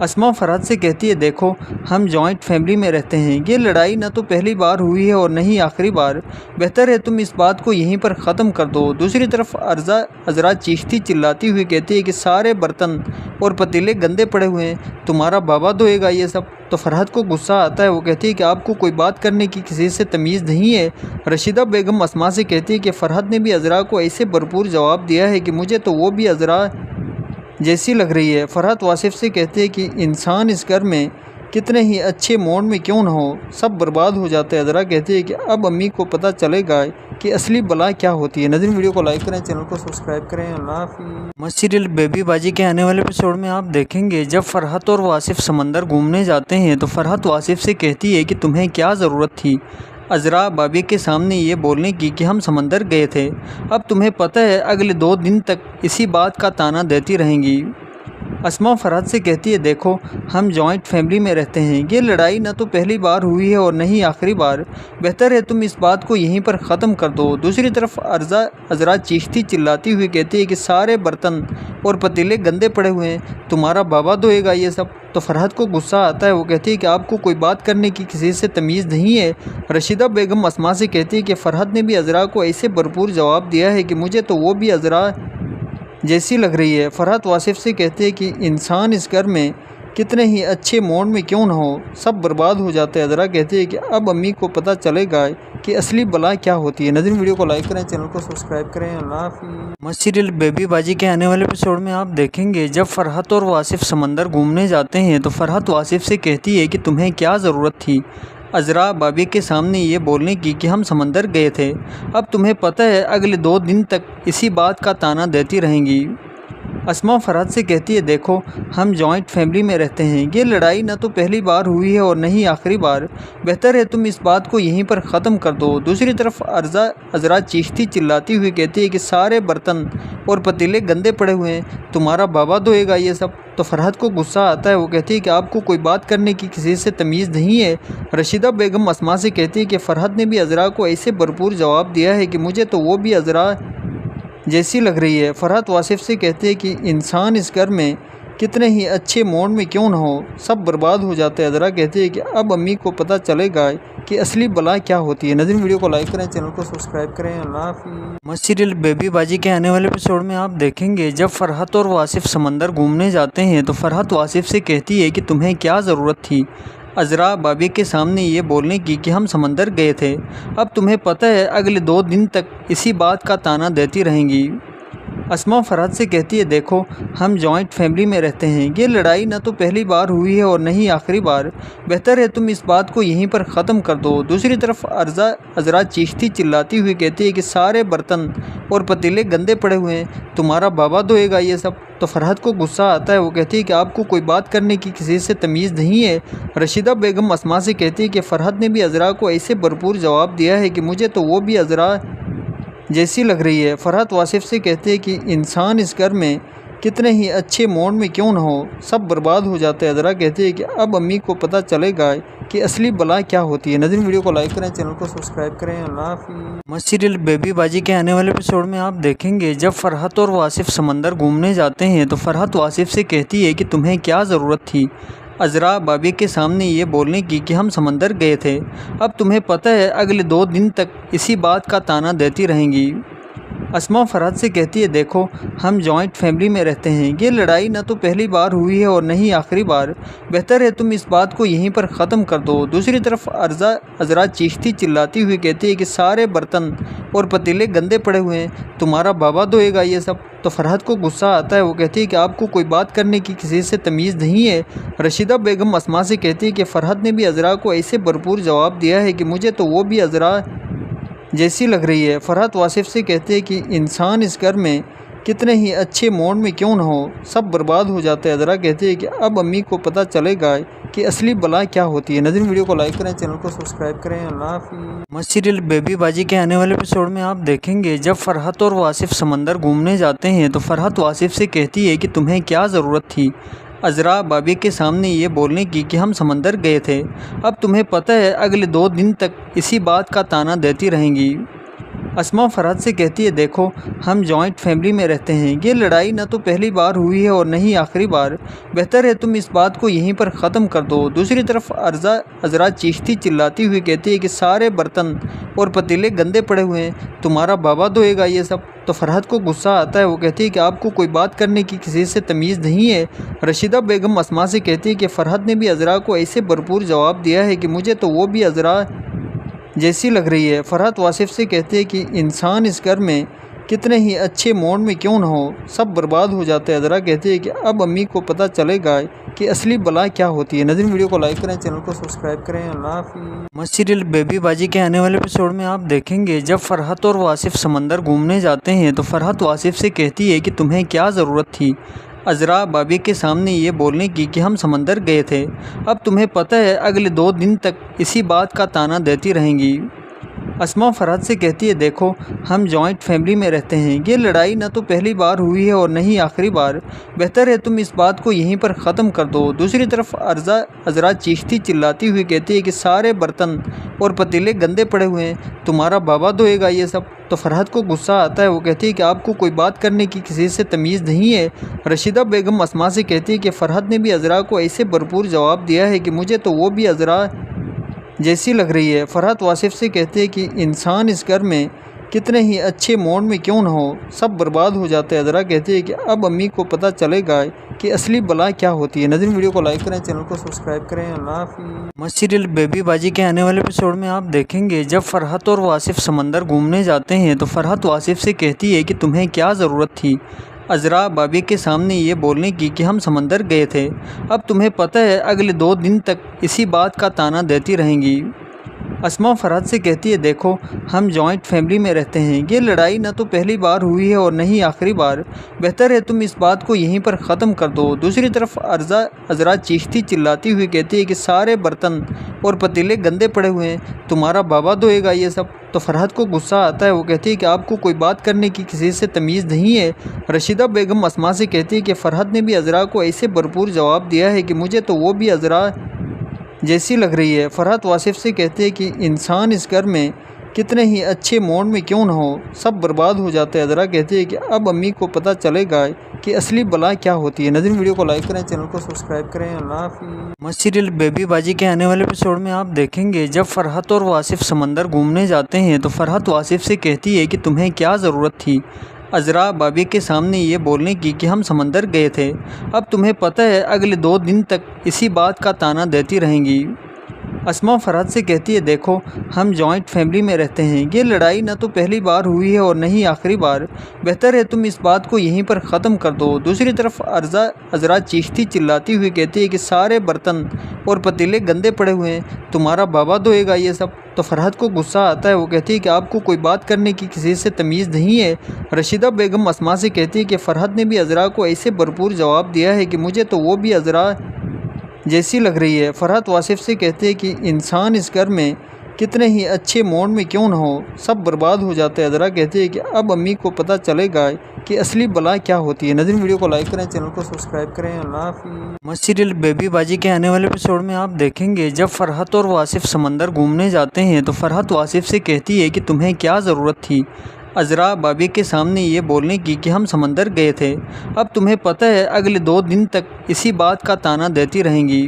अस्मा फरहत से कहती है देखो हम जॉइंट फैमिली में रहते हैं, ये लड़ाई ना तो पहली बार हुई है और न ही आखिरी बार। बेहतर है तुम इस बात को यहीं पर ख़त्म कर दो। दूसरी तरफ अज़रा चीखती चिल्लाती हुई कहती है कि सारे बर्तन और पतीले गंदे पड़े हुए हैं, तुम्हारा बाबा धोएगा ये सब। तो फरहत को गुस्सा आता है, वो कहती है कि आपको कोई बात करने की किसी से तमीज़ नहीं है। रशीदा बेगम अस्मा से कहती है कि फ़रहत ने भी अज़रा को ऐसे भरपूर जवाब दिया है कि मुझे तो वो भी अज़रा जैसी लग रही है। फरहत वासिफ से कहते हैं कि इंसान इस घर में कितने ही अच्छे मोड में क्यों न हो, सब बर्बाद हो जाते हैं। अज़रा कहती है कि अब अम्मी को पता चलेगा कि असली बला क्या होती है। नाज़रीन वीडियो को लाइक करें, चैनल को सब्सक्राइब करें। अल्लाह हाफ़िज़। मस्त सीरियल बेबी बाजी के आने वाले एपिसोड में आप देखेंगे जब फरहत और वासिफ समंदर घूमने जाते हैं तो फरहत वासिफ से कहती है कि तुम्हें क्या ज़रूरत थी अज़रा बाबी के सामने ये बोलने की कि हम समंदर गए थे। अब तुम्हें पता है अगले 2 दिन तक इसी बात का ताना देती रहेंगी। अस्मा फरहत से कहती है देखो हम जॉइंट फैमिली में रहते हैं, ये लड़ाई ना तो पहली बार हुई है और न ही आखिरी बार। बेहतर है तुम इस बात को यहीं पर ख़त्म कर दो। दूसरी तरफ अज़रा चीखती चिल्लाती हुई कहती है कि सारे बर्तन और पतीले गंदे पड़े हुए हैं, तुम्हारा बाबा धोएगा ये सब। तो फरहत को गुस्सा आता है, वो कहती है कि आपको कोई बात करने की किसी से तमीज़ नहीं है। रशीदा बेगम अस्मा से कहती है कि फ़रहत ने भी अज़रा को ऐसे भरपूर जवाब दिया है कि मुझे तो वो भी अज़रा जैसी लग रही है। फरहत वासिफ से कहते हैं कि इंसान इस घर में कितने ही अच्छे मोड में क्यों न हो, सब बर्बाद हो जाते हैं। अज़रा कहती है कि अब अम्मी को पता चलेगा कि असली बला क्या होती है। नाज़रीन वीडियो को लाइक करें, चैनल को सब्सक्राइब करें। अल्लाह हाफ़िज़। मस्त सीरियल बेबी बाजी के आने वाले एपिसोड में आप देखेंगे जब फरहत और वासिफ समंदर घूमने जाते हैं तो फरहत वासिफ से कहती है कि तुम्हें क्या ज़रूरत थी अज़रा बाबी के सामने ये बोलने की कि हम समंदर गए थे। अब तुम्हें पता है अगले 2 दिन तक इसी बात का ताना देती रहेंगी। अस्मा फरहत से कहती है देखो हम जॉइंट फैमिली में रहते हैं, ये लड़ाई ना तो पहली बार हुई है और न ही आखिरी बार। बेहतर है तुम इस बात को यहीं पर ख़त्म कर दो। दूसरी तरफ अज़रा चीखती चिल्लाती हुई कहती है कि सारे बर्तन और पतीले गंदे पड़े हुए हैं, तुम्हारा बाबा धोएगा ये सब। तो फरहत को गुस्सा आता है, वो कहती है कि आपको कोई बात करने की किसी से तमीज़ नहीं है। रशीदा बेगम अस्मा से कहती है कि फ़रहत ने भी अज़रा को ऐसे भरपूर जवाब दिया है कि मुझे तो वो भी अज़रा जैसी लग रही है। फरहत वासिफ से कहते हैं कि इंसान इस घर में कितने ही अच्छे मोड में क्यों न हो, सब बर्बाद हो जाते हैं। अज़रा कहती है कि अब अम्मी को पता चलेगा कि असली बला क्या होती है। नाज़रीन वीडियो को लाइक करें, चैनल को सब्सक्राइब करें। अल्लाह हाफ़िज़। मस्त सीरियल बेबी बाजी के आने वाले एपिसोड में आप देखेंगे जब फरहत और वासिफ समंदर घूमने जाते हैं तो फरहत वासिफ से कहती है कि तुम्हें क्या ज़रूरत थी अज़रा बाबी के सामने ये बोलने की कि हम समंदर गए थे। अब तुम्हें पता है अगले 2 दिन तक इसी बात का ताना देती रहेंगी। अस्मा फरहत से कहती है देखो हम जॉइंट फैमिली में रहते हैं, ये लड़ाई ना तो पहली बार हुई है और न ही आखिरी बार। बेहतर है तुम इस बात को यहीं पर ख़त्म कर दो। दूसरी तरफ अज़रा चीखती चिल्लाती हुई कहती है कि सारे बर्तन और पतीले गंदे पड़े हुए हैं, तुम्हारा बाबा धोएगा ये सब। तो फरहत को गुस्सा आता है, वो कहती है कि आपको कोई बात करने की किसी से तमीज़ नहीं है। रशीदा बेगम अस्मा से कहती है कि फ़रहत ने भी अज़रा को ऐसे भरपूर जवाब दिया है कि मुझे तो वो भी अज़रा जैसी लग रही है। फरहत वासिफ से कहते हैं कि इंसान इस घर में कितने ही अच्छे मोड में क्यों न हो, सब बर्बाद हो जाते हैं। अज़रा कहती है कि अब अम्मी को पता चलेगा कि असली बला क्या होती है। नाज़रीन वीडियो को लाइक करें, चैनल को सब्सक्राइब करें। अल्लाह हाफ़िज़। मस्त सीरियल बेबी बाजी के आने वाले एपिसोड में आप देखेंगे जब फरहत और वासिफ समंदर घूमने जाते हैं तो फरहत वासिफ से कहती है कि तुम्हें क्या ज़रूरत थी अज़रा बाबी के सामने ये बोलने की कि हम समंदर गए थे। अब तुम्हें पता है अगले 2 दिन तक इसी बात का ताना देती रहेंगी। अस्मा फरहत से कहती है देखो हम जॉइंट फैमिली में रहते हैं, ये लड़ाई ना तो पहली बार हुई है और न ही आखिरी बार। बेहतर है तुम इस बात को यहीं पर ख़त्म कर दो। दूसरी तरफ अज़रा चीखती चिल्लाती हुई कहती है कि सारे बर्तन और पतीले गंदे पड़े हुए हैं, तुम्हारा बाबा धोएगा ये सब। तो फरहत को गुस्सा आता है, वो कहती है कि आपको कोई बात करने की किसी से तमीज़ नहीं है। रशीदा बेगम अस्मा से कहती है कि फ़रहत ने भी अज़रा को ऐसे भरपूर जवाब दिया है कि मुझे तो वो भी अज़रा जैसी लग रही है। फरहत वासिफ से कहते हैं कि इंसान इस घर में कितने ही अच्छे मोड में क्यों न हो, सब बर्बाद हो जाते हैं। अज़रा कहते हैं कि अब अम्मी को पता चलेगा कि असली बला क्या होती है। नाज़रीन वीडियो को लाइक करें, चैनल को सब्सक्राइब करें। अल्लाह हाफ़िज़। मस्त सीरियल बेबी बाजी के आने वाले एपिसोड में आप देखेंगे जब फरहत और वासिफ समंदर घूमने जाते हैं तो फरहत वासिफ से कहती है कि तुम्हें क्या ज़रूरत थी अज़रा बाबी के सामने ये बोलने की कि हम समंदर गए थे। अब तुम्हें पता है अगले 2 दिन तक इसी बात का ताना देती रहेंगी। अस्मा फरहत से कहती है देखो हम जॉइंट फैमिली में रहते हैं, ये लड़ाई ना तो पहली बार हुई है और न ही आखिरी बार। बेहतर है तुम इस बात को यहीं पर ख़त्म कर दो। दूसरी तरफ अज़रा चीखती चिल्लाती हुई कहती है कि सारे बर्तन और पतीले गंदे पड़े हुए हैं, तुम्हारा बाबा धोएगा ये सब। तो फरहत को गुस्सा आता है, वो कहती है कि आपको कोई बात करने की किसी से तमीज़ नहीं है। रशीदा बेगम अस्मा से कहती है कि फ़रहत ने भी अज़रा को ऐसे भरपूर जवाब दिया है कि मुझे तो वो भी अज़रा जैसी लग रही है। फरहत वासिफ से कहते हैं कि इंसान इस घर में कितने ही अच्छे मोड में क्यों न हो, सब बर्बाद हो जाते हैं। अज़रा कहते हैं कि अब अम्मी को पता चलेगा कि असली बला क्या होती है। नाज़रीन वीडियो को लाइक करें, चैनल को सब्सक्राइब करें। अल्लाह हाफ़िज़। मस्त सीरियल बेबी बाजी के आने वाले एपिसोड में आप देखेंगे जब फरहत और वासिफ समंदर घूमने जाते हैं तो फरहत वासिफ से कहती है कि तुम्हें क्या ज़रूरत थी अज़रा बाबी के सामने ये बोलने की कि हम समंदर गए थे। अब तुम्हें पता है अगले 2 दिन तक इसी बात का ताना देती रहेंगी। अस्मा फरहत से कहती है देखो हम जॉइंट फैमिली में रहते हैं, ये लड़ाई ना तो पहली बार हुई है और न ही आखिरी बार। बेहतर है तुम इस बात को यहीं पर ख़त्म कर दो। दूसरी तरफ अज़रा चीखती चिल्लाती हुई कहती है कि सारे बर्तन और पतीले गंदे पड़े हुए हैं, तुम्हारा बाबा धोएगा ये सब। तो फरहत को गुस्सा आता है, वो कहती है कि आपको कोई बात करने की किसी से तमीज़ नहीं है। रशीदा बेगम अस्मा से कहती है कि फ़रहत ने भी अज़रा को ऐसे भरपूर जवाब दिया है कि मुझे तो वो भी अज़रा जैसी लग रही है। फरहत वासिफ से कहते हैं कि इंसान इस घर में कितने ही अच्छे मोड में क्यों न हो, सब बर्बाद हो जाते हैं। अज़रा कहते हैं कि अब अम्मी को पता चलेगा कि असली बला क्या होती है। नाज़रीन वीडियो को लाइक करें, चैनल को सब्सक्राइब करें। अल्लाह हाफ़िज़। मस्त सीरियल बेबी बाजी के आने वाले एपिसोड में आप देखेंगे जब फरहत और वासिफ समंदर घूमने जाते हैं तो फरहत वासिफ से कहती है कि तुम्हें क्या ज़रूरत थी अज़रा बाबी के सामने ये बोलने की कि हम समंदर गए थे। अब तुम्हें पता है अगले 2 दिन तक इसी बात का ताना देती रहेंगी। अस्मा फरहत से कहती है देखो हम जॉइंट फैमिली में रहते हैं, ये लड़ाई ना तो पहली बार हुई है और न ही आखिरी बार। बेहतर है तुम इस बात को यहीं पर ख़त्म कर दो। दूसरी तरफ अज़रा चीखती चिल्लाती हुई कहती है कि सारे बर्तन और पतीले गंदे पड़े हुए हैं, तुम्हारा बाबा धोएगा ये सब। तो फरहत को गुस्सा आता है, वो कहती है कि आपको कोई बात करने की किसी से तमीज़ नहीं है। रशीदा बेगम अस्मा से कहती है कि फ़रहत ने भी अज़रा को ऐसे भरपूर जवाब दिया है कि मुझे तो वो भी अज़रा जैसी लग रही है। फरहत वासिफ से कहते हैं कि इंसान इस घर में कितने ही अच्छे मोड में क्यों न हो, सब बर्बाद हो जाते हैं। अज़रा कहते हैं कि अब अम्मी को पता चलेगा कि असली बला क्या होती है। नाज़रीन वीडियो को लाइक करें, चैनल को सब्सक्राइब करें। अल्लाह हाफ़िज़। मस्त सीरियल बेबी बाजी के आने वाले एपिसोड में आप देखेंगे जब फरहत और वासिफ समंदर घूमने जाते हैं तो फरहत वासिफ से कहती है कि तुम्हें क्या ज़रूरत थी अज़रा बाबी के सामने ये बोलने की कि हम समंदर गए थे। अब तुम्हें पता है अगले 2 दिन तक इसी बात का ताना देती रहेंगी। अस्मा फरहत से कहती है देखो हम जॉइंट फैमिली में रहते हैं, ये लड़ाई ना तो पहली बार हुई है और न ही आखिरी बार। बेहतर है तुम इस बात को यहीं पर ख़त्म कर दो। दूसरी तरफ अज़रा चीखती चिल्लाती हुई कहती है कि सारे बर्तन और पतीले गंदे पड़े हुए हैं, तुम्हारा बाबा धोएगा ये सब। तो फरहत को गुस्सा आता है, वो कहती है कि आपको कोई बात करने की किसी से तमीज़ नहीं है। रशीदा बेगम अस्मा से कहती है कि फ़रहत ने भी अज़रा को ऐसे भरपूर जवाब दिया है कि मुझे तो वो भी अज़रा जैसी लग रही है। फरहत वासिफ से कहते हैं कि इंसान इस घर में कितने ही अच्छे मोड में क्यों न हो, सब बर्बाद हो जाते हैं। अज़रा कहते हैं कि अब अम्मी को पता चलेगा कि असली बला क्या होती है। नाज़रीन वीडियो को लाइक करें, चैनल को सब्सक्राइब करें। अल्लाह हाफ़िज़। मस्त सीरियल बेबी बाजी के आने वाले एपिसोड में आप देखेंगे जब फरहत और वासिफ समंदर घूमने जाते हैं तो फरहत वासिफ से कहती है कि तुम्हें क्या ज़रूरत थी अज़रा बाबी के सामने ये बोलने की कि हम समंदर गए थे। अब तुम्हें पता है अगले 2 दिन तक इसी बात का ताना देती रहेंगी।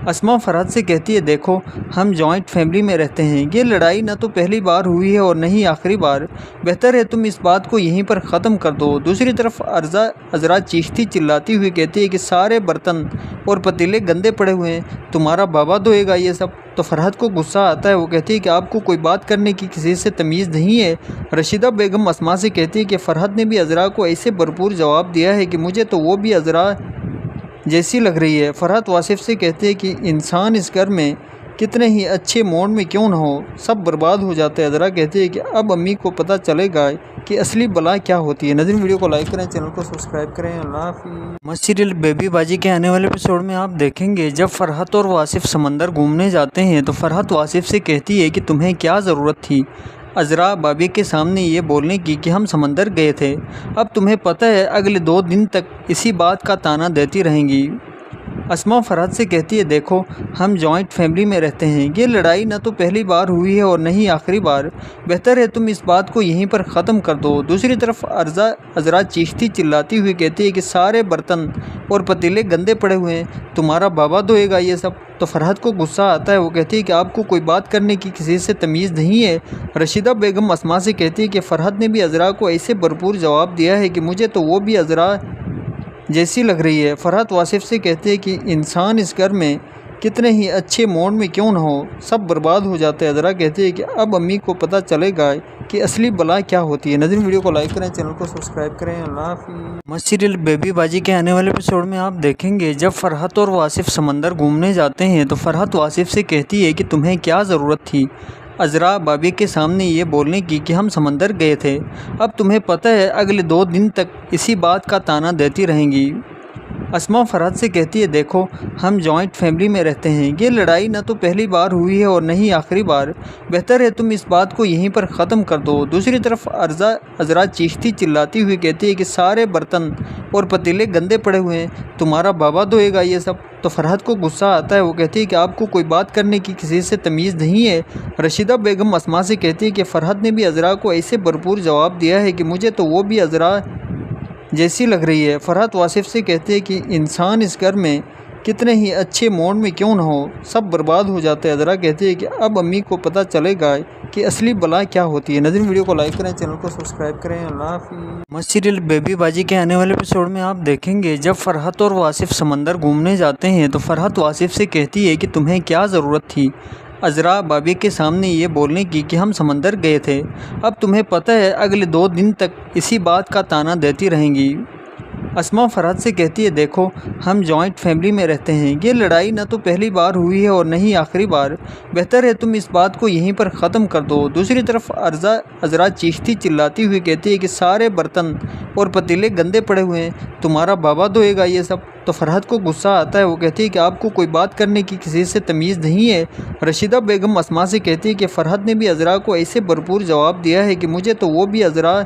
अस्मा फरहत से कहती है देखो हम जॉइंट फैमिली में रहते हैं, ये लड़ाई ना तो पहली बार हुई है और न ही आखिरी बार। बेहतर है तुम इस बात को यहीं पर ख़त्म कर दो। दूसरी तरफ अज़रा चीखती चिल्लाती हुई कहती है कि सारे बर्तन और पतीले गंदे पड़े हुए हैं, तुम्हारा बाबा धोएगा ये सब। तो फरहत को गुस्सा आता है, वो कहती है कि आपको कोई बात करने की किसी से तमीज़ नहीं है। रशीदा बेगम अस्मा से कहती है कि फ़रहत ने भी अज़रा को ऐसे भरपूर जवाब दिया है कि मुझे तो वो भी अज़रा जैसी लग रही है। फरहत वासिफ से कहते हैं कि इंसान इस घर में कितने ही अच्छे मूड में क्यों ना हो, सब बर्बाद हो जाते हैं। अज़रा कहते हैं कि अब अम्मी को पता चलेगा कि असली बला क्या होती है। नाज़रीन वीडियो को लाइक करें, चैनल को सब्सक्राइब करें। अल्लाह हाफ़िज़। मस्त सीरियल बेबी बाजी के आने वाले एपिसोड में आप देखेंगे जब फरहत और वासिफ समंदर घूमने जाते हैं तो फरहत वासिफ से कहती है कि तुम्हें क्या ज़रूरत थी अज़रा बाबी के सामने ये बोलने की कि हम समंदर गए थे। अब तुम्हें पता है अगले 2 दिन तक इसी बात का ताना देती रहेंगी। अस्मा फरहत से कहती है देखो हम जॉइंट फैमिली में रहते हैं, ये लड़ाई ना तो पहली बार हुई है और न ही आखिरी बार। बेहतर है तुम इस बात को यहीं पर ख़त्म कर दो। दूसरी तरफ अज़रा चीखती चिल्लाती हुई कहती है कि सारे बर्तन और पतीले गंदे पड़े हुए हैं, तुम्हारा बाबा धोएगा ये सब। तो फरहत को गुस्सा आता है, वो कहती है कि आपको कोई बात करने की किसी से तमीज़ नहीं है। रशीदा बेगम अस्मा से कहती है कि फ़रहत ने भी अज़रा को ऐसे भरपूर जवाब दिया है कि मुझे तो वो भी अज़रा जैसी लग रही है। फरहत वासिफ से कहते हैं कि इंसान इस घर में कितने ही अच्छे मूड में क्यों ना हो, सब बर्बाद हो जाते हैं। अज़रा कहते हैं कि अब अम्मी को पता चलेगा कि असली बला क्या होती है। नाज़रीन वीडियो को लाइक करें, चैनल को सब्सक्राइब करें। अल्लाह हाफ़िज़। मस्त सीरियल बेबी बाजी के आने वाले एपिसोड में आप देखेंगे जब फरहत और वासिफ समंदर घूमने जाते हैं तो फरहत वासिफ से कहती है कि तुम्हें क्या ज़रूरत थी अज़रा बाबी के सामने ये बोलने की कि हम समंदर गए थे। अब तुम्हें पता है अगले 2 दिन तक इसी बात का ताना देती रहेंगी। अस्मा फरहत से कहती है देखो हम जॉइंट फैमिली में रहते हैं, ये लड़ाई ना तो पहली बार हुई है और न ही आखिरी बार। बेहतर है तुम इस बात को यहीं पर ख़त्म कर दो। दूसरी तरफ अज़रा चीखती चिल्लाती हुई कहती है कि सारे बर्तन और पतीले गंदे पड़े हुए हैं, तुम्हारा बाबा धोएगा ये सब। तो फरहत को गुस्सा आता है, वो कहती है कि आपको कोई बात करने की किसी से तमीज़ नहीं है। रशीदा बेगम अस्मा से कहती है कि फ़रहत ने भी अज़रा को ऐसे भरपूर जवाब दिया है कि मुझे तो वो भी अज़रा जैसी लग रही है। फरहत वासिफ से कहते हैं कि इंसान इस घर में कितने ही अच्छे मूड में क्यों ना हो, सब बर्बाद हो जाते हैं। अज़रा कहते हैं कि अब अम्मी को पता चलेगा कि असली बला क्या होती है। नाज़रीन वीडियो को लाइक करें, चैनल को सब्सक्राइब करें। अल्लाह हाफ़िज़। मस्त सीरियल बेबी बाजी के आने वाले एपिसोड में आप देखेंगे जब फरहत और वासिफ समंदर घूमने जाते हैं तो फरहत वासिफ से कहती है कि तुम्हें क्या ज़रूरत थी अज़रा बाबी के सामने ये बोलने की कि हम समंदर गए थे। अब तुम्हें पता है अगले 2 दिन तक इसी बात का ताना देती रहेंगी। अस्मा फरहत से कहती है देखो हम जॉइंट फैमिली में रहते हैं, ये लड़ाई ना तो पहली बार हुई है और न ही आखिरी बार। बेहतर है तुम इस बात को यहीं पर ख़त्म कर दो। दूसरी तरफ अज़रा चीखती चिल्लाती हुई कहती है कि सारे बर्तन और पतीले गंदे पड़े हुए हैं, तुम्हारा बाबा धोएगा ये सब। तो फरहत को गुस्सा आता है, वो कहती है कि आपको कोई बात करने की किसी से तमीज़ नहीं है। रशीदा बेगम अस्मा से कहती है कि फ़रहत ने भी अज़रा को ऐसे भरपूर जवाब दिया है कि मुझे तो वो भी अज़रा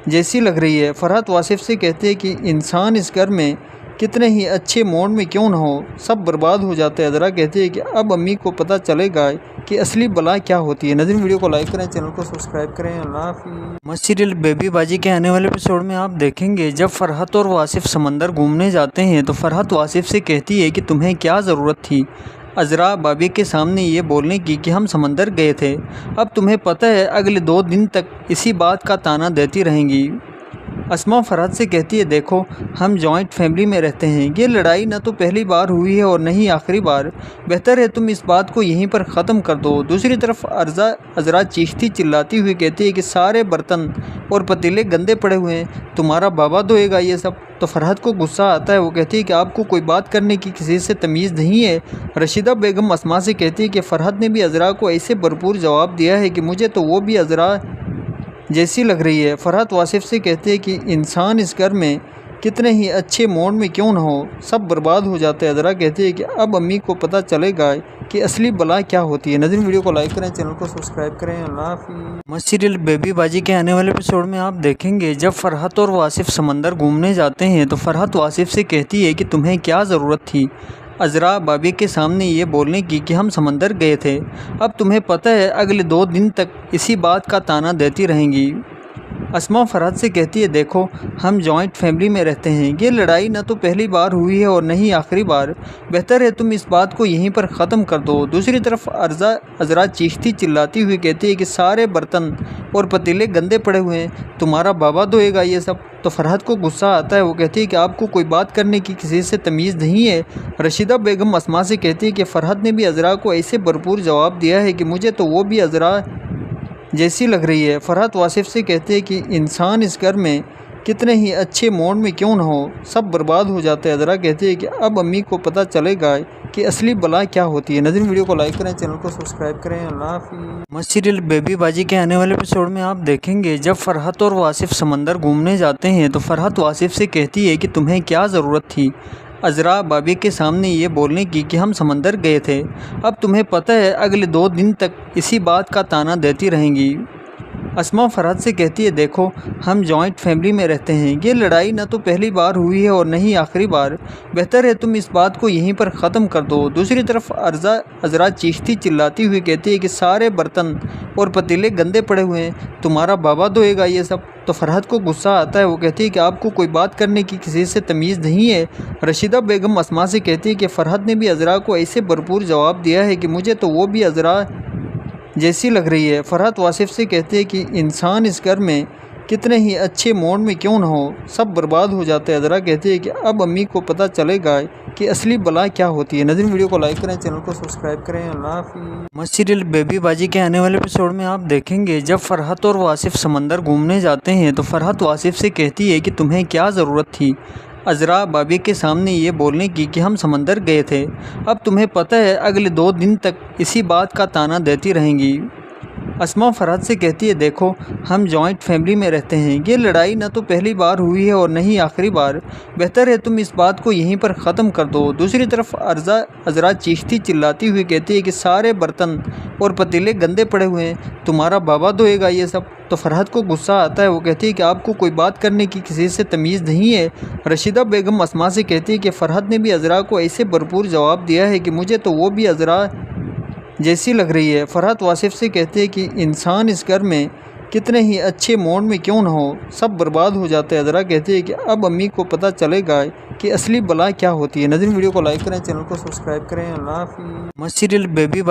जैसी लग रही है। फरहत वासिफ से कहते हैं कि इंसान इस घर में कितने ही अच्छे मूड में क्यों ना हो, सब बर्बाद हो जाते हैं। अज़रा कहते हैं कि अब अम्मी को पता चलेगा कि असली बला क्या होती है। नाज़रीन वीडियो को लाइक करें, चैनल को सब्सक्राइब करें। अल्लाह हाफ़िज़। मस्त सीरियल बेबी बाजी के आने वाले एपिसोड में आप देखेंगे जब फरहत और वासिफ समंदर घूमने जाते हैं तो फरहत वासिफ से कहती है कि तुम्हें क्या ज़रूरत थी अज़रा बाबी के सामने ये बोलने की कि हम समंदर गए थे। अब तुम्हें पता है अगले 2 दिन तक इसी बात का ताना देती रहेंगी। अस्मा फरहत से कहती है देखो हम जॉइंट फैमिली में रहते हैं, ये लड़ाई ना तो पहली बार हुई है और न ही आखिरी बार। बेहतर है तुम इस बात को यहीं पर ख़त्म कर दो। दूसरी तरफ अज़रा चीखती चिल्लाती हुई कहती है कि सारे बर्तन और पतीले गंदे पड़े हुए हैं, तुम्हारा बाबा धोएगा ये सब। तो फरहत को गुस्सा आता है, वो कहती है कि आपको कोई बात करने की किसी से तमीज़ नहीं है। रशीदा बेगम अस्मा से कहती है कि फ़रहत ने भी अज़रा को ऐसे भरपूर जवाब दिया है कि मुझे तो वो भी अज़रा जैसी लग रही है। फरहत वासिफ से कहते हैं कि इंसान इस घर में कितने ही अच्छे मूड में क्यों ना हो, सब बर्बाद हो जाते हैं। अज़रा कहती है कि अब अम्मी को पता चलेगा कि असली बला क्या होती है। नाज़रीन वीडियो को लाइक करें, चैनल को सब्सक्राइब करें। अल्लाह हाफ़िज़। मस्त सीरियल बेबी बाजी के आने वाले एपिसोड में आप देखेंगे जब फ़रहत और वासिफ समंदर घूमने जाते हैं तो फ़रहत वासिफ से कहती है कि तुम्हें क्या ज़रूरत थी अज़रा भाभी के सामने ये बोलने की कि हम समंदर गए थे। अब तुम्हें पता है अगले 2 दिन तक इसी बात का ताना देती रहेंगी। अस्मा फ़रहत से कहती है देखो हम जॉइंट फैमिली में रहते हैं, ये लड़ाई न तो पहली बार हुई है और न ही आखिरी बार, बेहतर है तुम इस बात को यहीं पर ख़त्म कर दो। दूसरी तरफ अज़रा चीखती चिल्लाती हुई कहती है कि सारे बर्तन और पतीले गंदे पड़े हुए हैं, तुम्हारा बाबा धोएगा ये सब। तो फ़रहत को गुस्सा आता है, वो कहती है कि आपको कोई बात करने की किसी से तमीज़ नहीं है। रशीदा बेगम अस्मा से कहती है कि फ़रहत ने भी अज़रा को ऐसे भरपूर जवाब दिया है कि मुझे तो वो भी अज़रा जैसी लग रही है। फ़रहत वासिफ से कहते हैं कि इंसान इस घर में कितने ही अच्छे मूड में क्यों न हो, सब बर्बाद हो जाते हैं। अज़रा कहती है कि अब अम्मी को पता चलेगा कि असली बला क्या होती है। नाज़रीन वीडियो को लाइक करें, चैनल को सब्सक्राइब करें। अल्लाह हाफ़िज़। मस्त सीरियल बेबी बाजी के आने वाले एपिसोड में आप देखेंगे जब फ़रहत और वासिफ समंदर घूमने जाते हैं तो फ़रहत वासिफ से कहती है कि तुम्हें क्या ज़रूरत थी अज़रा भाभी के सामने ये बोलने की कि हम समंदर गए थे। अब तुम्हें पता है अगले 2 दिन तक इसी बात का ताना देती रहेंगी। अस्मा फ़रहत से कहती है देखो हम जॉइंट फैमिली में रहते हैं, ये लड़ाई न तो पहली बार हुई है और न ही आखिरी बार, बेहतर है तुम इस बात को यहीं पर ख़त्म कर दो। दूसरी तरफ अज़रा चीखती चिल्लाती हुई कहती है कि सारे बर्तन और पतीले गंदे पड़े हुए हैं, तुम्हारा बाबा धोएगा ये सब। तो फ़रहत को गुस्सा आता है, वो कहती है कि आपको कोई बात करने की किसी से तमीज़ नहीं है। रशीदा बेगम अस्मा से कहती है कि फ़रहत ने भी अज़रा को ऐसे भरपूर जवाब दिया है कि मुझे तो वो भी अज़रा जैसी लग रही है। फ़रहत वासिफ से कहते हैं कि इंसान इस घर में कितने ही अच्छे मूड में क्यों न हो, सब बर्बाद हो जाते हैं। अज़रा कहती है कि अब अम्मी को पता चलेगा कि असली बला क्या होती है। नाज़रीन वीडियो को लाइक करें, चैनल को सब्सक्राइब करें। अल्लाह हाफ़िज़। मस्त सीरियल बेबी बाजी के आने वाले एपिसोड में आप देखेंगे जब फ़रहत और वासिफ समंदर घूमने जाते हैं तो फ़रहत वासिफ से कहती है कि तुम्हें क्या ज़रूरत थी अज़रा भाभी के सामने ये बोलने की कि हम समंदर गए थे। अब तुम्हें पता है अगले 2 दिन तक इसी बात का ताना देती रहेंगी। अस्मा फ़रहत से कहती है देखो हम जॉइंट फैमिली में रहते हैं, ये लड़ाई न तो पहली बार हुई है और न ही आखिरी बार, बेहतर है तुम इस बात को यहीं पर ख़त्म कर दो। दूसरी तरफ अज़रा चीखती चिल्लाती हुई कहती है कि सारे बर्तन और पतीले गंदे पड़े हुए हैं, तुम्हारा बाबा धोएगा ये सब। तो फ़रहत को गुस्सा आता है, वो कहती है कि आपको कोई बात करने की किसी से तमीज़ नहीं है। रशीदा बेगम अस्मा से कहती है कि फ़रहत ने भी अज़रा को ऐसे भरपूर जवाब दिया है कि मुझे तो वो भी अज़रा जैसी लग रही है। फ़रहत वासिफ से कहते हैं कि इंसान इस घर में कितने ही अच्छे मूड में क्यों न हो, सब बर्बाद हो जाते हैं। अज़रा कहती है कि अब अम्मी को पता चलेगा कि असली बला क्या होती है। नाज़रीन वीडियो को लाइक करें, चैनल को सब्सक्राइब करें। अल्लाह हाफ़िज़। मस्त सीरियल बेबी